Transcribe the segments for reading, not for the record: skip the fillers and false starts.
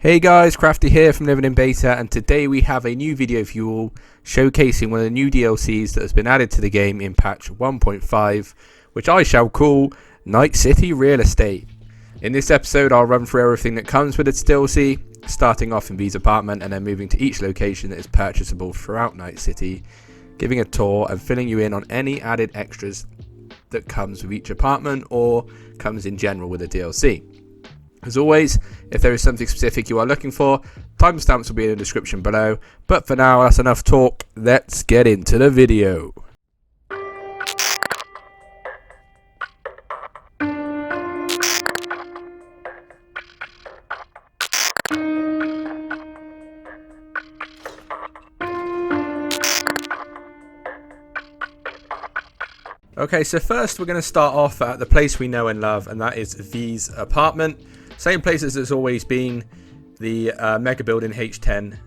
Hey guys, Crafty here from Living in Beta, and today we have a new video for you all showcasing one of the new DLCs that has been added to the game in patch 1.5, which I shall call Night City Real Estate. In this episode I'll run through everything that comes with its DLC, starting off in V's apartment and then moving to each location that is purchasable throughout Night City, giving a tour and filling you in on any added extras that comes with each apartment or comes in general with a DLC. As always, if there is something specific you are looking for, timestamps will be in the description below. But for now, that's enough talk. Let's get into the video. Okay, so first we're going to start off at the place we know and love, and that is V's apartment. Same place as it's always been, the Mega Building H10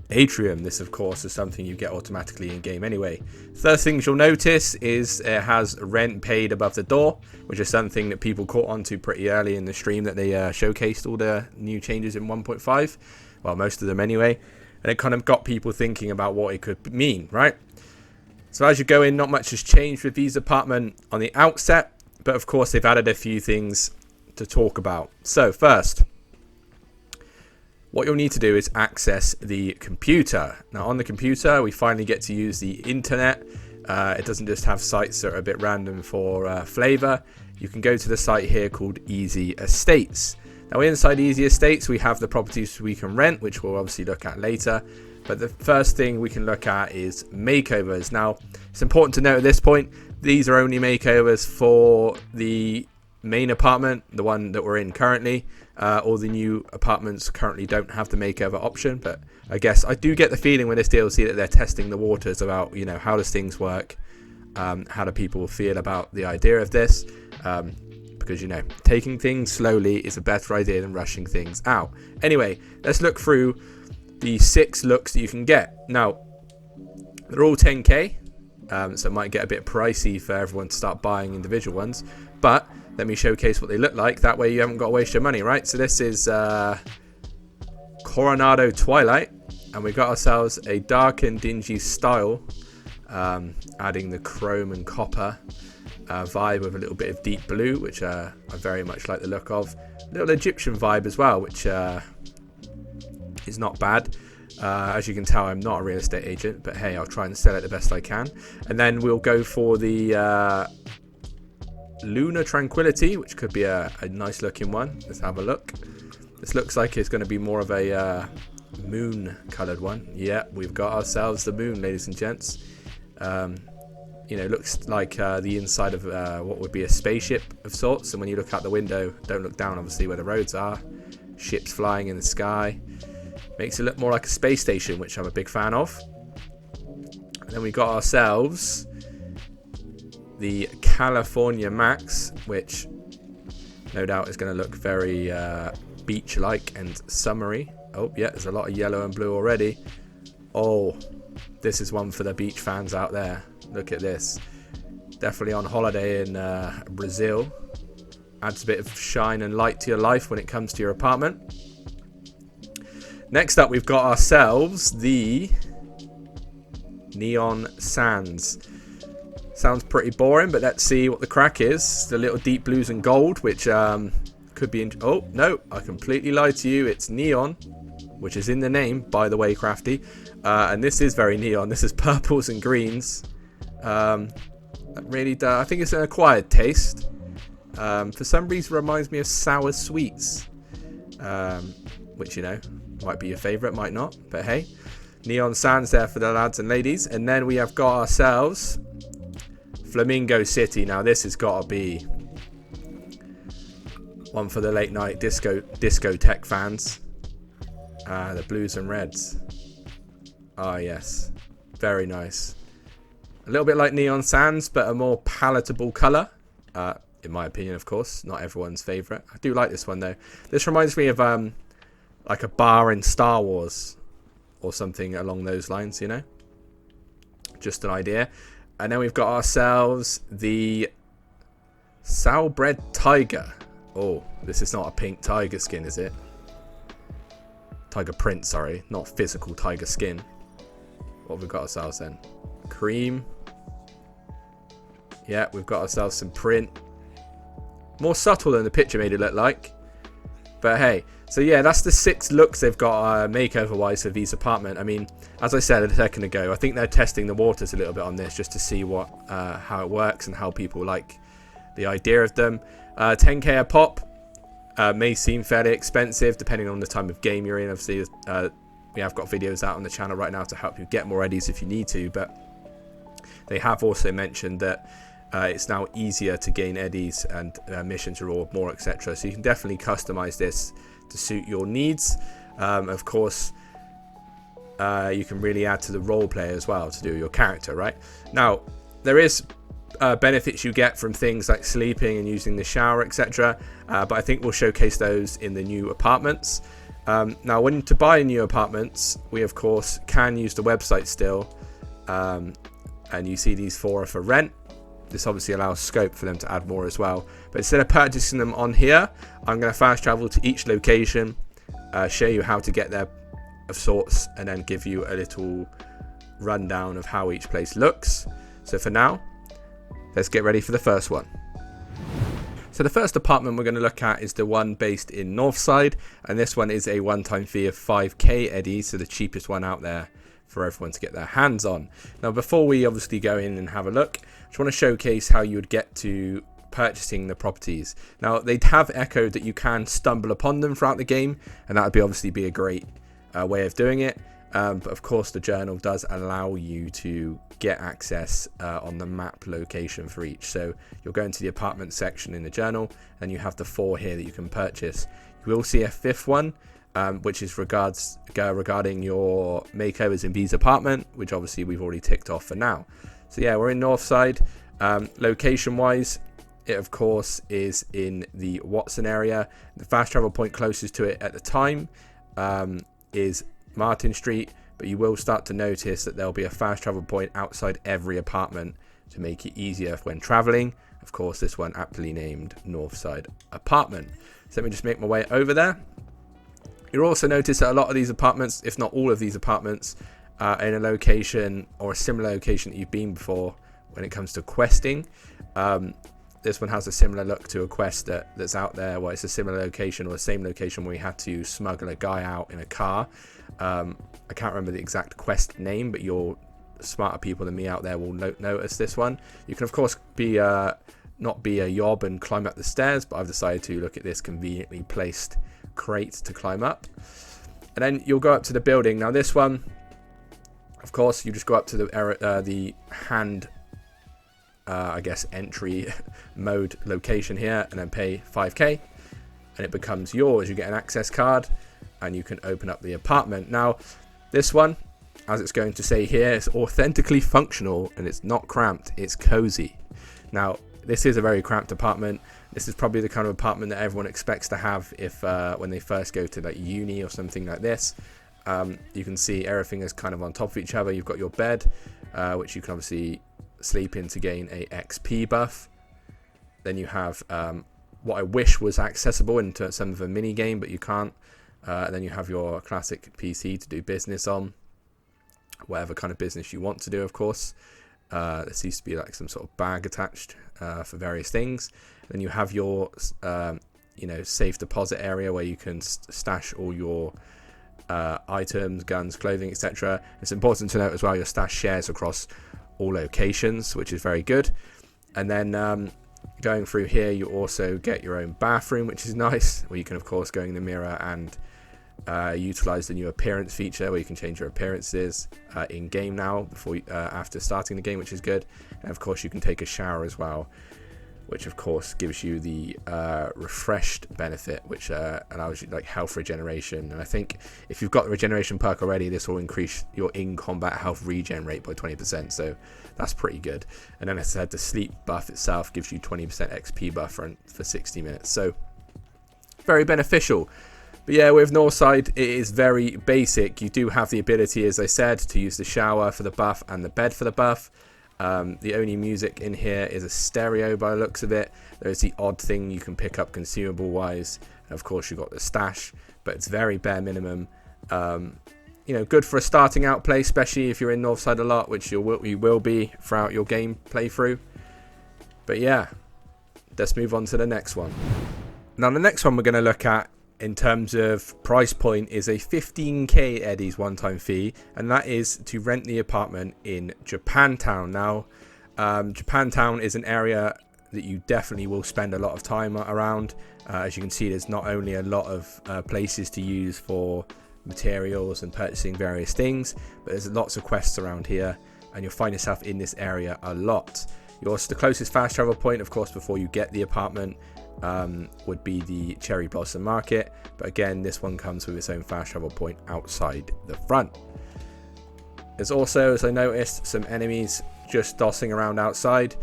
Atrium. This, of course, is something you get automatically in-game anyway. First things you'll notice is it has rent paid above the door, which is something that people caught onto pretty early in the stream that they showcased all the new changes in 1.5. Well, most of them anyway. And it kind of got people thinking about what it could mean, right? So as you go in, not much has changed with V's apartment on the outset, but of course they've added a few things to talk about. So first, what you'll need to do is access the computer. Now on the computer, we finally get to use the internet. It doesn't just have sites that are a bit random for flavor. You can go to the site here called Easy Estates. Now inside Easy Estates, we have the properties we can rent, which we'll obviously look at later. But the first thing we can look at is makeovers. Now, it's important to note at this point, these are only makeovers for the main apartment, the one that we're in currently. All the new apartments currently don't have the makeover option, but I guess I do get the feeling with this DLC that they're testing the waters about, you know, how does things work? How do people feel about the idea of this? Because, you know, taking things slowly is a better idea than rushing things out. Anyway, let's look through the 6 looks that you can get. Now, they're all 10k, so it might get a bit pricey for everyone to start buying individual ones, but let me showcase what they look like. That way you haven't got to waste your money, right? So this is Coronado Twilight, and we got ourselves a dark and dingy style, adding the chrome and copper vibe with a little bit of deep blue, which I very much like the look of. A little Egyptian vibe as well, which is not bad. As you can tell, I'm not a real estate agent, but hey, I'll try and sell it the best I can. And then we'll go for the Lunar Tranquility, which could be a nice looking one. Let's have a look. This looks like it's going to be more of a moon coloured one. Yeah, we've got ourselves the moon, ladies and gents. You know, looks like the inside of what would be a spaceship of sorts. And when you look out the window, don't look down obviously where the roads are. Ships flying in the sky. Makes it look more like a space station, which I'm a big fan of. And then we got ourselves the California Max, which no doubt is going to look very beach-like and summery. Oh, yeah, there's a lot of yellow and blue already. Oh, this is one for the beach fans out there. Look at this. Definitely on holiday in Brazil. Adds a bit of shine and light to your life when it comes to your apartment. Next up, we've got ourselves the Neon Sands. Sounds pretty boring, but let's see what the crack is. The little deep blues and gold, which could be... Oh, no, I completely lied to you. It's neon, which is in the name, by the way, Crafty. And this is very neon. This is purples and greens. That really does... I think it's an acquired taste. For some reason, reminds me of sour sweets. Which, you know, might be your favourite, might not. But hey, Neon Sands there for the lads and ladies. And then we have got ourselves Flamingo City. Now this has got to be one for the late night discotheque fans. The blues and reds. Ah, yes. Very nice. A little bit like Neon Sands, but a more palatable colour. In my opinion, of course. Not everyone's favourite. I do like this one, though. This reminds me of like a bar in Star Wars or something along those lines, you know. Just an idea. And then we've got ourselves the Soulbred Tiger. Oh, this is not a pink tiger skin, is it? Tiger print, sorry, not physical tiger skin. What have we got ourselves then? Cream. Yeah, we've got ourselves some print. More subtle than the picture made it look like. But hey, so yeah, that's the 6 looks they've got makeover-wise for V's apartment. I mean, as I said a second ago, I think they're testing the waters a little bit on this just to see how it works and how people like the idea of them. 10k a pop may seem fairly expensive depending on the time of game you're in. Obviously, we have got videos out on the channel right now to help you get more eddies if you need to, but they have also mentioned that it's now easier to gain eddies and missions reward more, etc. So you can definitely customize this to suit your needs. Of course, you can really add to the role play as well to do your character, right? Now, there is benefits you get from things like sleeping and using the shower, etc. But I think we'll showcase those in the new apartments. Now, when to buy new apartments, we of course can use the website still, and you see these 4 are for rent. This obviously allows scope for them to add more as well. But instead of purchasing them on here, I'm going to fast travel to each location, show you how to get there of sorts, and then give you a little rundown of how each place looks. So for now, let's get ready for the first one. So the first apartment we're going to look at is the one based in Northside, and this one is a one-time fee of 5k eddies, so the cheapest one out there for everyone to get their hands on. Now, before we obviously go in and have a look, I just want to showcase how you would get to purchasing the properties. Now, they have echoed that you can stumble upon them throughout the game, and that would obviously be a great way of doing it. But of course, the journal does allow you to get access on the map location for each. So you'll go into the apartment section in the journal, and you have the 4 here that you can purchase. You will see a 5th one, which is regarding your makeovers in V's apartment, which obviously we've already ticked off for now. So yeah, we're in Northside. Location wise, it of course is in the Watson area. The fast travel point closest to it at the time is Martin Street, but you will start to notice that there'll be a fast travel point outside every apartment to make it easier when traveling. Of course, this one aptly named Northside Apartment. So let me just make my way over there. You'll also notice that a lot of these apartments, if not all of these apartments, are in a location or a similar location that you've been before when it comes to questing. This one has a similar look to a quest that's out there where it's a similar location or the same location where we had to smuggle a guy out in a car. I can't remember the exact quest name, but your smarter people than me out there will notice this one. You can of course not be a yob and climb up the stairs, but I've decided to look at this conveniently placed crate to climb up. And then you'll go up to the building. Now this one, of course, you just go up to the hand I guess entry mode location here, and then pay 5k, and it becomes yours. You get an access card and you can open up the apartment. Now this one, as it's going to say here, is authentically functional, and it's not cramped, it's cozy. Now this is a very cramped apartment. This is probably the kind of apartment that everyone expects to have if when they first go to like uni or something like this. You can see everything is kind of on top of each other. You've got your bed, which you can obviously sleep in to gain a XP buff. Then you have what I wish was accessible into some of a mini game, but you can't. And then you have your classic PC to do business on, whatever kind of business you want to do, of course. There seems to be like some sort of bag attached for various things. Then you have your safe deposit area where you can stash all your items, guns, clothing, etc. It's important to note as well your stash shares across all locations, which is very good. And then going through here, you also get your own bathroom, which is nice, where you can of course go in the mirror and utilize the new appearance feature, where you can change your appearances in game now before after starting the game, which is good. And of course you can take a shower as well, which of course gives you the refreshed benefit, which allows you like health regeneration. And I think if you've got the regeneration perk already, this will increase your in-combat health regen rate by 20%, so that's pretty good. And then as I said, the sleep buff itself gives you 20% XP buff for 60 minutes, so very beneficial. But yeah, with Northside, it is very basic. You do have the ability, as I said, to use the shower for the buff and the bed for the buff. The only music in here is a stereo by the looks of it. There's the odd thing you can pick up consumable wise. And of course you've got the stash, but it's very bare minimum. You know, good for a starting out place, especially if you're in Northside a lot, which you will be throughout your game playthrough. But yeah, let's move on to the next one. Now, the next one we're going to look at in terms of price point is a 15k Eddie's one-time fee, and that is to rent the apartment in Japantown. Now, Japantown is an area that you definitely will spend a lot of time around. As you can see, there's not only a lot of places to use for materials and purchasing various things, but there's lots of quests around here, and you'll find yourself in this area a lot. The closest fast travel point, of course, before you get the apartment would be the Cherry Blossom Market, but again, this one comes with its own fast travel point outside the front. There's also, as I noticed, some enemies just dossing around outside.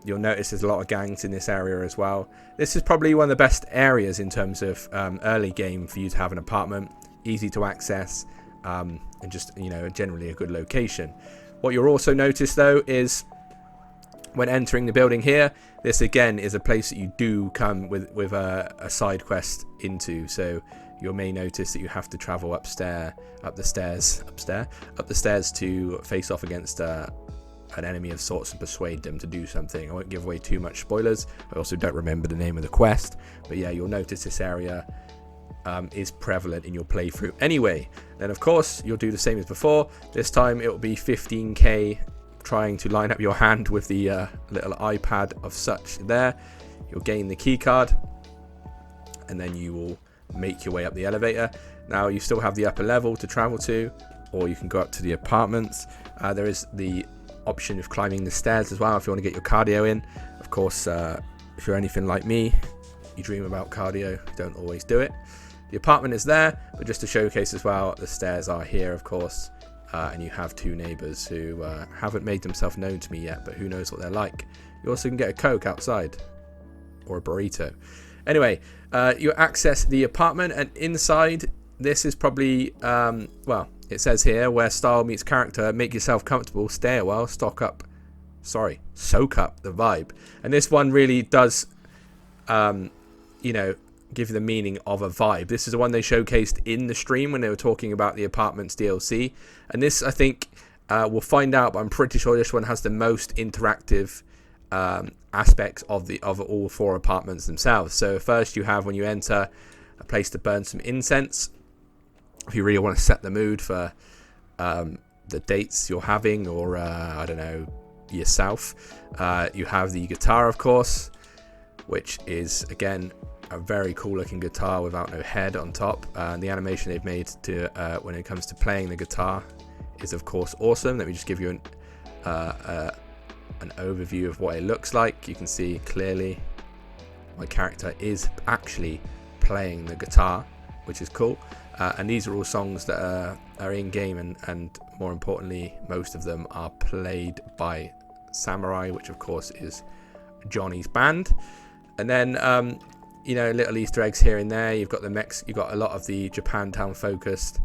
You'll notice there's a lot of gangs in this area as well. This is probably one of the best areas in terms of early game for you to have an apartment. Easy to access, and just, you know, generally a good location. What you'll also notice though is when entering the building here, this again is a place that you do come with a side quest into. So you may notice that you have to travel up the stairs to face off against an enemy of sorts and persuade them to do something. I won't give away too much spoilers. I also don't remember the name of the quest, but yeah, you'll notice this area is prevalent in your playthrough anyway. Then of course you'll do the same as before. This time it will be 15k, trying to line up your hand with the little iPad of such there. You'll gain the key card, and then you will make your way up the elevator. Now you still have the upper level to travel to, or you can go up to the apartments. There is the option of climbing the stairs as well if you want to get your cardio in. Of course, if you're anything like me, you dream about cardio, don't always do it. The apartment is there, but just to showcase as well, the stairs are here, of course, and you have two neighbours who haven't made themselves known to me yet, but who knows what they're like. You also can get a Coke outside, or a burrito. Anyway, you access the apartment, and inside, this is probably, well, it says here, where style meets character, make yourself comfortable, stay a while, soak up the vibe. And this one really does, you know, give you the meaning of a vibe. This is the one they showcased in the stream when they were talking about the Apartments DLC. And this, I think, we'll find out, but I'm pretty sure this one has the most interactive aspects of all four apartments themselves. So first you have, when you enter, a place to burn some incense. If you really want to set the mood for the dates you're having, or I don't know, yourself. You have the guitar, of course, which is, again, a very cool looking guitar without no head on top. The animation they've made to when it comes to playing the guitar is, of course, awesome. Let me just give you an overview of what it looks like. You can see clearly my character is actually playing the guitar, which is cool. And these are all songs that are in game, and more importantly, most of them are played by Samurai, which of course is Johnny's band. And then you know, little Easter eggs here and there. You've got you've got a lot of the Japantown focused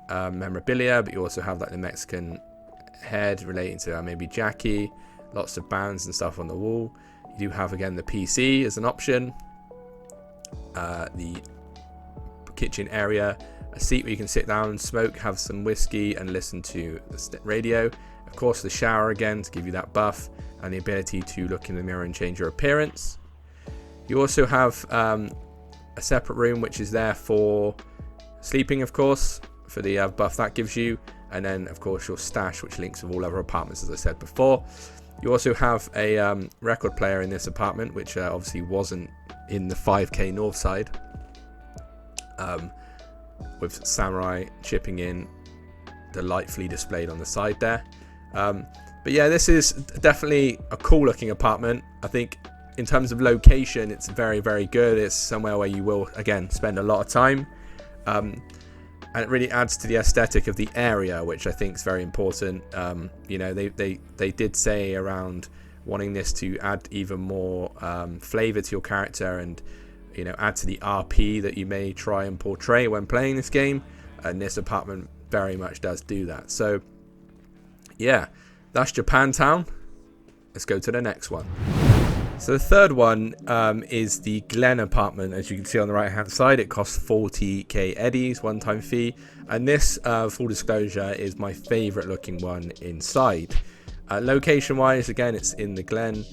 memorabilia, but you also have like the Mexican head relating to maybe Jackie. Lots of bands and stuff on the wall. You do have, again, the PC as an option. The kitchen area, a seat where you can sit down and smoke, have some whiskey, and listen to the radio. Of course, the shower again to give you that buff, and the ability to look in the mirror and change your appearance. You also have a separate room which is there for sleeping, of course, for the buff that gives you, and then of course your stash, which links with all other apartments, as I said before. You also have a record player in this apartment, which obviously wasn't in the 5k Northside, with Samurai chipping in, delightfully displayed on the side there. But yeah, this is definitely a cool looking apartment. I think in terms of location, it's very, very good. It's somewhere where you will, again, spend a lot of time. And it really adds to the aesthetic of the area, which I think is very important. You know, they did say around wanting this to add even more flavor to your character, and, you know, add to the RP that you may try and portray when playing this game. And this apartment very much does do that. So, yeah, that's Japantown. Let's go to the next one. So the third one is the Glen Apartment. As you can see on the right hand side, it costs 40k eddies, one-time fee, and this, full disclosure, is my favorite looking one inside. Location wise, again, it's in the Glen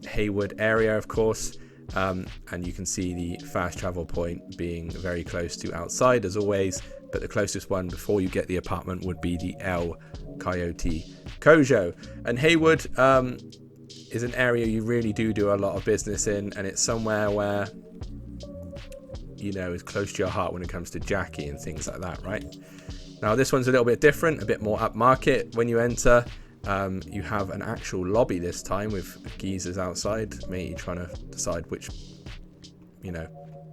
Haywood area, of course, and you can see the fast travel point being very close to outside as always, but the closest one before you get the apartment would be the El Coyote Kojo. And Haywood is an area you really do a lot of business in, and it's somewhere where, you know, is close to your heart when it comes to Jackie and things like that, right? Now this one's a little bit different, a bit more upmarket. When you enter, you have an actual lobby this time with geezers outside, me trying to decide which, you know,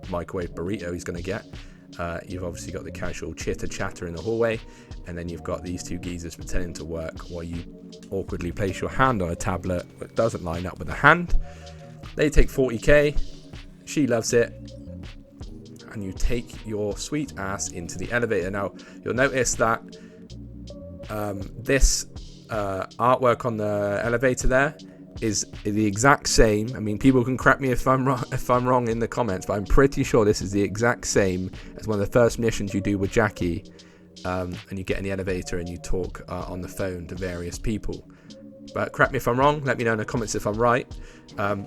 microwave burrito he's going to get. You've obviously got the casual chitter chatter in the hallway, and then you've got these two geezers pretending to work while you awkwardly place your hand on a tablet that doesn't line up with the hand. They take 40k, she loves it, and you take your sweet ass into the elevator. Now you'll notice that this artwork on the elevator there is the exact same. I mean, people can correct me if I'm wrong in the comments, but I'm pretty sure this is the exact same as one of the first missions you do with Jackie, and you get in the elevator and you talk on the phone to various people. But correct me if I'm wrong, let me know in the comments if I'm right.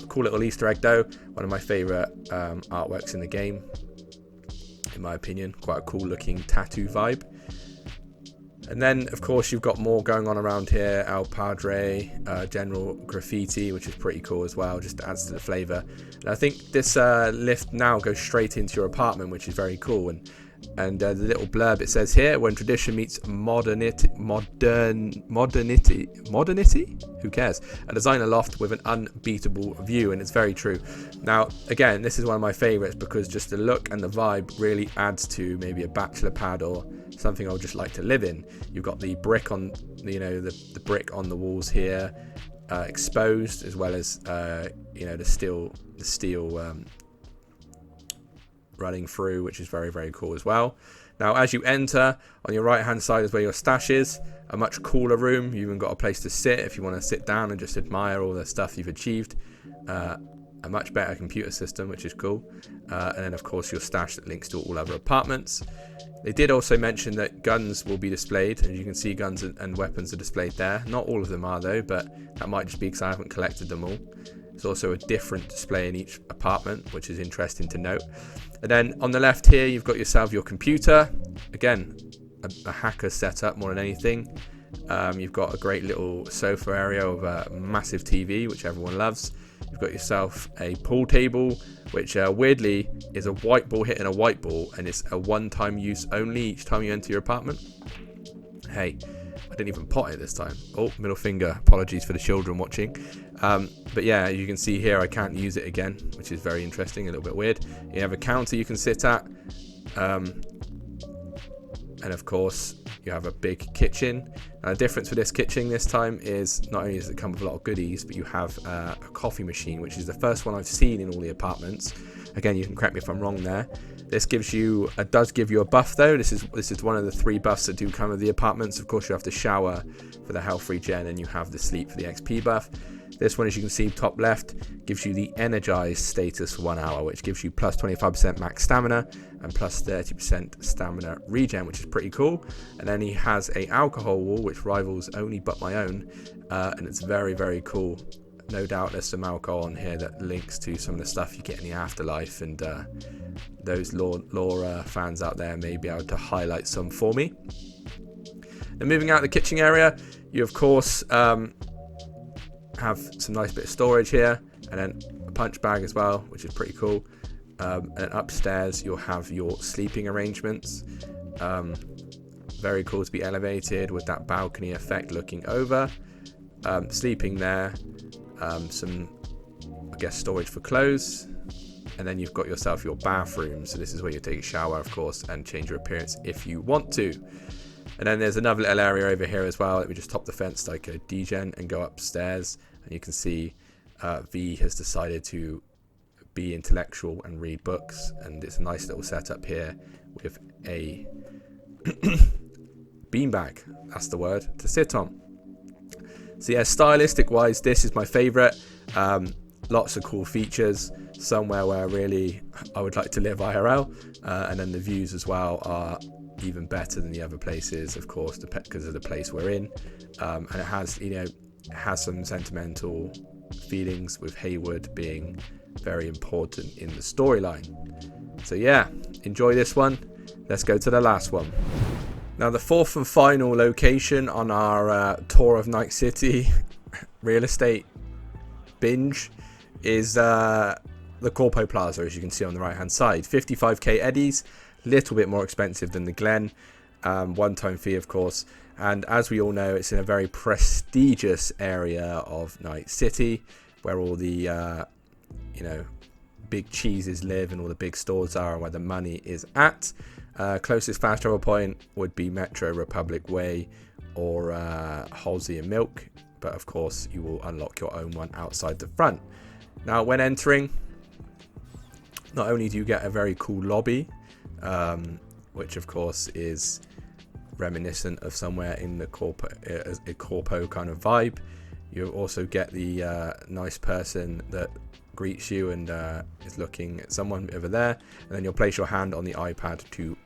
Cool little Easter egg though, one of my favourite artworks in the game, in my opinion. Quite a cool looking tattoo vibe. And then, of course, you've got more going on around here. El Padre, general graffiti, which is pretty cool as well. Just adds to the flavour. And I think this lift now goes straight into your apartment, which is very cool. And the little blurb it says here: when tradition meets modernity. Who cares? A designer loft with an unbeatable view, and it's very true. Now, again, this is one of my favourites because just the look and the vibe really adds to maybe a bachelor pad or something I would just like to live in. You've got the brick on, you know, the brick on the walls here, exposed, as well as you know, the steel running through, which is very, very cool as well. Now, as you enter, on your right hand side is where your stash is. A much cooler room. You even got a place to sit if you want to sit down and just admire all the stuff you've achieved. A much better computer system, which is cool. And then, of course, your stash that links to all other apartments. They did also mention that guns will be displayed, and you can see guns and weapons are displayed there. Not all of them are though, but that might just be because I haven't collected them all. There's also a different display in each apartment, which is interesting to note. And then on the left here, you've got yourself your computer. Again, a hacker setup more than anything. You've got a great little sofa area with a massive TV, which everyone loves. You've got yourself a pool table, which weirdly is a white ball hitting a white ball, and it's a one-time use only each time you enter your apartment. Hey, I didn't even pot it this time. Oh, middle finger. Apologies for the children watching. But yeah, you can see here I can't use it again, which is very interesting, a little bit weird. You have a counter you can sit at. And of course, you have a big kitchen. Now, the difference with this kitchen this time is not only does it come with a lot of goodies, but you have a coffee machine, which is the first one I've seen in all the apartments. Again, you can correct me if I'm wrong there. This does give you a buff though. This is one of the 3 buffs that do come with the apartments. Of course, you have the shower for the health regen, and you have the sleep for the XP buff. This one, as you can see, top left, gives you the energized status for 1 hour, which gives you plus 25% max stamina and plus 30% stamina regen, which is pretty cool. And then he has a alcohol wall, which rivals only but my own, and it's very, very cool. No doubt there's some alcohol on here that links to some of the stuff you get in the afterlife, and those lore fans out there may be able to highlight some for me. Then moving out the kitchen area, you of course have some nice bit of storage here, and then a punch bag as well, which is pretty cool. And upstairs you'll have your sleeping arrangements. Very cool to be elevated with that balcony effect looking over. Sleeping there. Some, I guess, storage for clothes, and then you've got yourself your bathroom. So this is where you take a shower, of course, and change your appearance if you want to. And then there's another little area over here as well. Let me just top the fence like a degen and go upstairs, and you can see V has decided to be intellectual and read books, and it's a nice little setup here with a beanbag, that's the word, to sit on. So yeah, stylistic wise, this is my favorite. lots of cool features, somewhere where really I would like to live IRL, and then the views as well are even better than the other places, of course, because of the place we're in, and it has some sentimental feelings, with Haywood being very important in the storyline. So yeah, enjoy this one. Let's go to the last one. Now, the fourth and final location on our tour of Night City real estate binge is the Corpo Plaza, as you can see on the right hand side. 55k eddies, little bit more expensive than the Glen, one-time fee of course, and as we all know, it's in a very prestigious area of Night City, where all the big cheeses live and all the big stores are, and where the money is at. Closest fast travel point would be Metro Republic Way or Halsey and Milk, but of course you will unlock your own one outside the front. Now, when entering, not only do you get a very cool lobby, which of course is reminiscent of somewhere in the Corpo kind of vibe, you also get the nice person that greets you and is looking at someone over there, and then you'll place your hand on the iPad to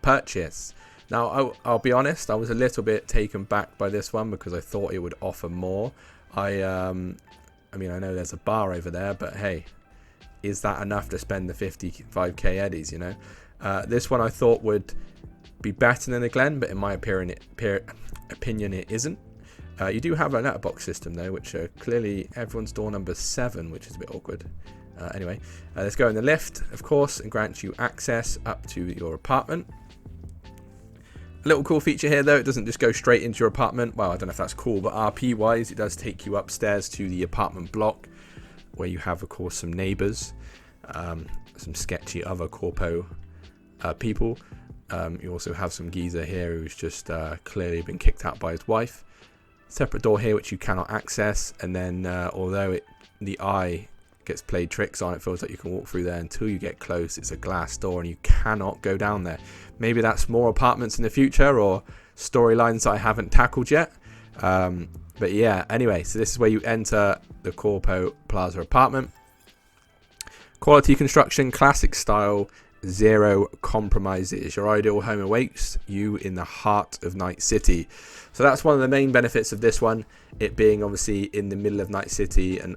purchase. Now, I'll be honest, I was a little bit taken back by this one because I thought it would offer more. I know there's a bar over there, but hey, is that enough to spend the 55k eddies, This one I thought would be better than the Glen, but in my opinion it isn't. You do have a letterbox system though, which clearly everyone's door number 7, which is a bit awkward. Anyway, let's go in the lift, of course, and grant you access up to your apartment. A little cool feature here though, it doesn't just go straight into your apartment. Well, I don't know if that's cool, but RP wise, it does take you upstairs to the apartment block, where you have of course some neighbours, some sketchy other Corpo people. You also have some geezer here who's just clearly been kicked out by his wife. Separate door here which you cannot access, and then although the eye gets played tricks on, it feels like you can walk through there until you get close. It's a glass door and you cannot go down there. Maybe that's more apartments in the future or storylines I haven't tackled yet, but yeah, anyway, so this is where you enter the Corpo Plaza apartment. Quality construction, classic style, zero compromises. Your ideal home awaits you in the heart of Night City. So that's one of the main benefits of this one, it being obviously in the middle of Night City and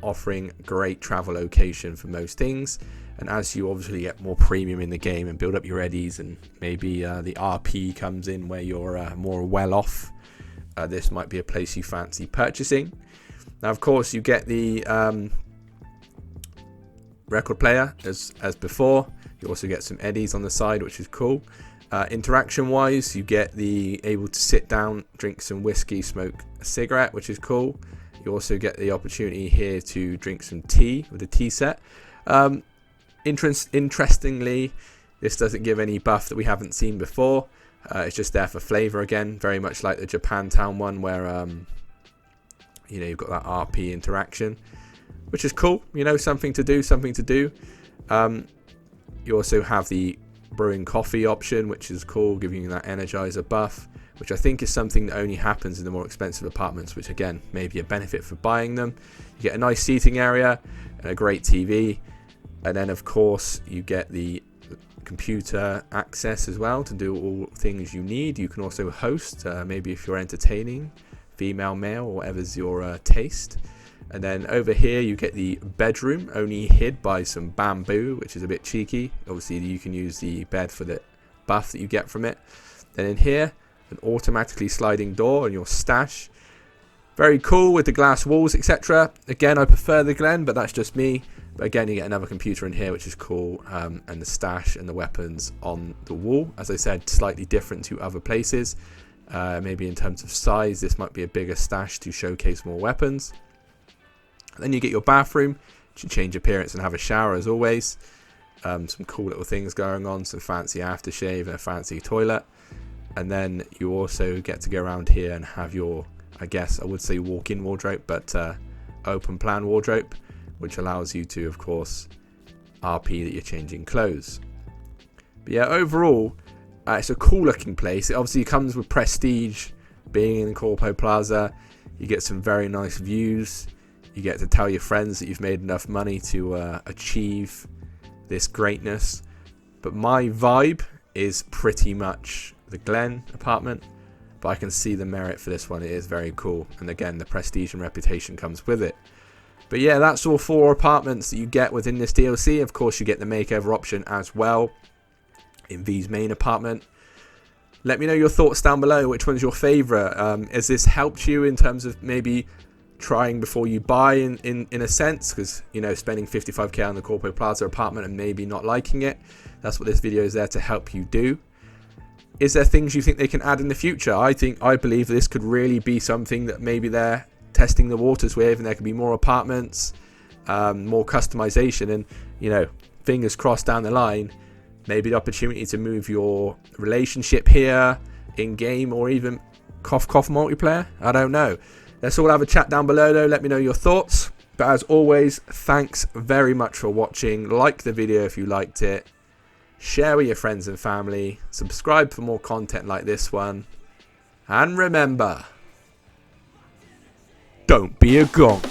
offering great travel location for most things. And as you obviously get more premium in the game and build up your eddies, and maybe the RP comes in where you're more well off, this might be a place you fancy purchasing. Now of course you get the record player as before. You also get some eddies on the side, which is cool. Interaction wise, you get the able to sit down, drink some whiskey, smoke a cigarette, which is cool. You also get the opportunity here to drink some tea with a tea set. Interestingly, this doesn't give any buff that we haven't seen before. It's just there for flavor again, very much like the Japantown one, where you've got that RP interaction, which is cool. Something to do. You also have the brewing coffee option, which is cool, giving you that energizer buff, which I think is something that only happens in the more expensive apartments, which again may be a benefit for buying them. You get a nice seating area and a great TV, and then of course you get the computer access as well to do all things you need. You can also host, maybe if you're entertaining, female, male, or whatever's your taste. And then over here you get the bedroom, only hid by some bamboo, which is a bit cheeky. Obviously you can use the bed for the buff that you get from it. Then in here, an automatically sliding door and your stash. Very cool with the glass walls, etc. Again, I prefer the Glen, but that's just me. But again, you get another computer in here, which is cool, and the stash and the weapons on the wall. As I said, slightly different to other places. Maybe in terms of size, this might be a bigger stash to showcase more weapons. Then you get your bathroom, to change appearance and have a shower as always. Some cool little things going on, some fancy aftershave and a fancy toilet. And then you also get to go around here and have your, I guess I would say walk-in wardrobe, but open plan wardrobe, which allows you to, of course, RP that you're changing clothes. But yeah, overall, it's a cool looking place. It obviously comes with prestige, being in Corpo Plaza. You get some very nice views. You get to tell your friends that you've made enough money to achieve this greatness. But my vibe is pretty much the Glen Apartment, but I can see the merit for this one. It is very cool, and again, the prestige and reputation comes with it. But yeah, that's all 4 apartments that you get within this DLC. Of course, you get the makeover option as well in V's main apartment. Let me know your thoughts down below. Which one's your favorite? Has this helped you in terms of maybe trying before you buy in a sense? Because, you know, spending 55k on the Corpo Plaza apartment and maybe not liking it, that's what this video is there to help you do. Is there things you think they can add in the future? I believe this could really be something that maybe they're testing the waters with, and there could be more apartments, more customization, and, you know, fingers crossed down the line, maybe the opportunity to move your relationship here in game, or even cough multiplayer. I don't know. Let's all have a chat down below though. Let me know your thoughts. But as always, thanks very much for watching. Like the video if you liked it. Share with your friends and family. Subscribe for more content like this one. And remember, don't be a gong.